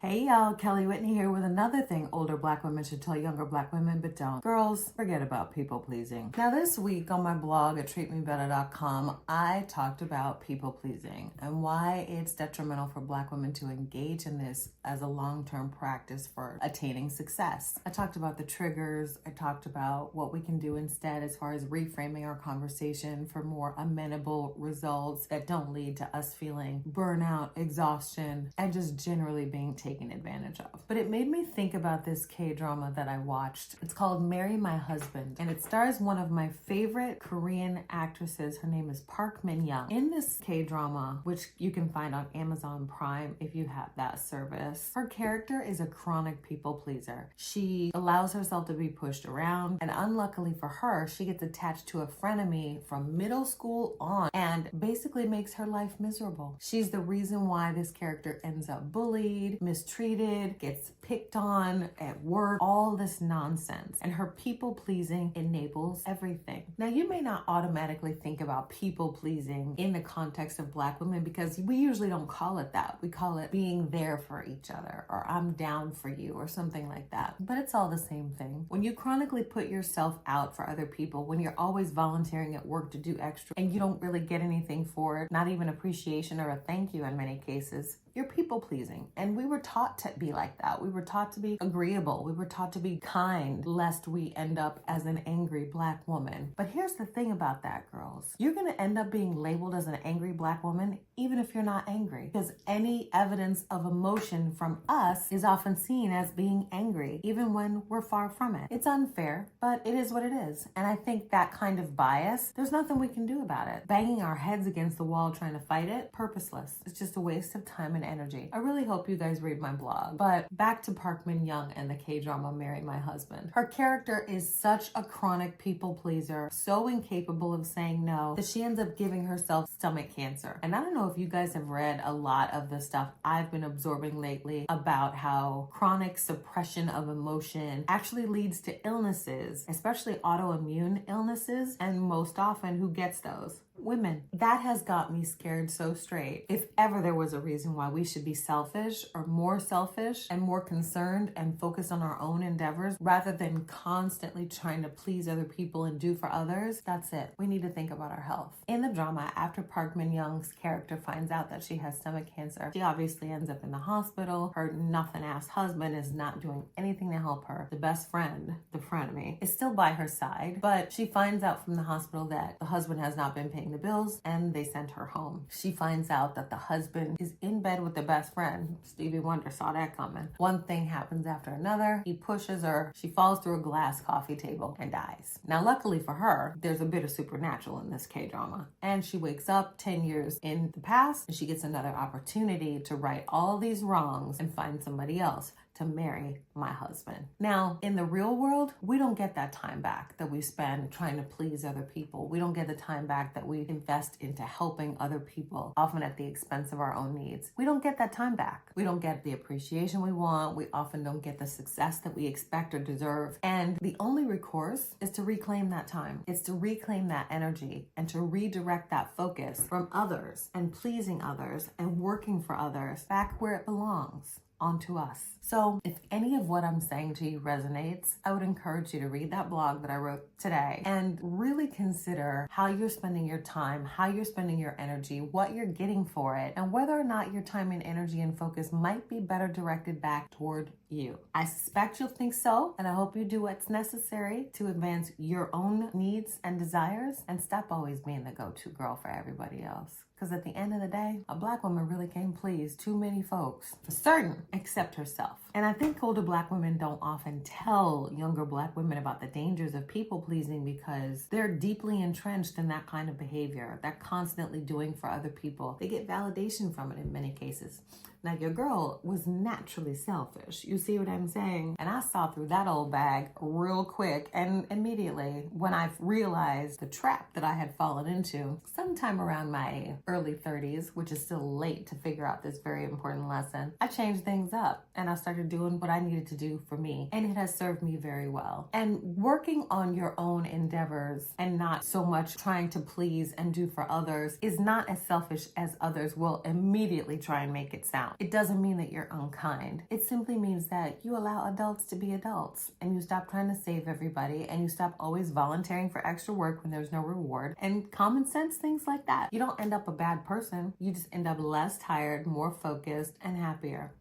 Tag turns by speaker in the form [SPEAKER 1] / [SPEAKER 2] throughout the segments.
[SPEAKER 1] Hey y'all, Kelly Whitney here with another thing older black women should tell younger black women but don't. Girls, forget about people pleasing. Now this week on my blog at treatmebetta.com, I talked about people pleasing and why it's detrimental for black women to engage in this as a long-term practice for attaining success. I talked about the triggers. I talked about what we can do instead as far as reframing our conversation for more amenable results that don't lead to us feeling burnout, exhaustion, and just generally being taken advantage of. But it made me think about this K-drama that I watched. It's called Marry My Husband, and it stars one of my favorite Korean actresses. Her name is Park Min-young. In this K-drama, which you can find on Amazon Prime if you have that service, her character is a chronic people pleaser. She allows herself to be pushed around, and unluckily for her, she gets attached to a frenemy from middle school on and basically makes her life miserable. She's the reason why this character ends up bullied, mistreated, gets picked on at work, all this nonsense. And her people pleasing enables everything. Now, you may not automatically think about people pleasing in the context of black women because we usually don't call it that. We call it being there for each other, or I'm down for you, or something like that. But it's all the same thing. When you chronically put yourself out for other people, when you're always volunteering at work to do extra and you don't really get anything for it, not even appreciation or a thank you in many cases, you're people pleasing. And we were taught to be like that. We were taught to be agreeable. We were taught to be kind, lest we end up as an angry black woman. But here's the thing about that, girls. You're going to end up being labeled as an angry black woman, even if you're not angry, because any evidence of emotion from us is often seen as being angry, even when we're far from it. It's unfair, but it is what it is. And I think that kind of bias, there's nothing we can do about it. Banging our heads against the wall trying to fight it, purposeless. It's just a waste of time and energy. I really hope you guys read my blog. But back to Park Min-young and the K-drama Marry My Husband. Her character is such a chronic people pleaser, so incapable of saying no, that she ends up giving herself stomach cancer. And I don't know if you guys have read a lot of the stuff I've been absorbing lately about how chronic suppression of emotion actually leads to illnesses, especially autoimmune illnesses, and most often who gets those? Women. That has got me scared so straight. If ever there was a reason why we should be selfish or more selfish and more concerned and focused on our own endeavors rather than constantly trying to please other people and do for others, that's it. We need to think about our health. In the drama, after Park Min-young's character finds out that she has stomach cancer, she obviously ends up in the hospital. Her nothing-ass husband is not doing anything to help her. The best friend, the frenemy, is still by her side, but she finds out from the hospital that the husband has not been paying the bills and they sent her home. She finds out that the husband is in bed with the best friend. Stevie Wonder saw that coming. One thing happens after another. He pushes her. She falls through a glass coffee table and dies. Now, luckily for her, there's a bit of supernatural in this K-drama. And she wakes up 10 years in the past and she gets another opportunity to right all these wrongs and find somebody else to marry my husband. Now, in the real world, we don't get that time back that we spend trying to please other people. We don't get the time back that we invest into helping other people, often at the expense of our own needs. We don't get that time back. We don't get the appreciation we want. We often don't get the success that we expect or deserve. And the only recourse is to reclaim that time. It's to reclaim that energy and to redirect that focus from others and pleasing others and working for others back where it belongs. Onto us. So if any of what I'm saying to you resonates, I would encourage you to read that blog that I wrote today and really consider how you're spending your time, how you're spending your energy, what you're getting for it, and whether or not your time and energy and focus might be better directed back toward you. I suspect you'll think so, and I hope you do what's necessary to advance your own needs and desires and stop always being the go-to girl for everybody else. Because at the end of the day, a black woman really can't please too many folks, for certain, except herself. And I think older black women don't often tell younger black women about the dangers of people pleasing because they're deeply entrenched in that kind of behavior, that constantly doing for other people. They get validation from it in many cases. Now, your girl was naturally selfish. You see what I'm saying? And I saw through that old bag real quick. And immediately, when I realized the trap that I had fallen into, sometime around my early 30s, which is still late to figure out this very important lesson, I changed things up and I started doing what I needed to do for me. And it has served me very well. And working on your own endeavors and not so much trying to please and do for others is not as selfish as others will immediately try and make it sound. It doesn't mean that you're unkind. It simply means that you allow adults to be adults and you stop trying to save everybody and you stop always volunteering for extra work when there's no reward and common sense things like that. You don't end up a bad person. You just end up less tired, more focused, and happier.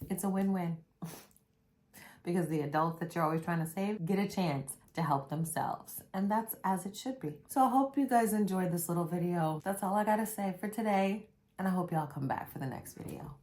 [SPEAKER 1] It's a win-win. Because the adults that you're always trying to save get a chance to help themselves. And that's as it should be. So I hope you guys enjoyed this little video. That's all I gotta say for today. And I hope y'all come back for the next video.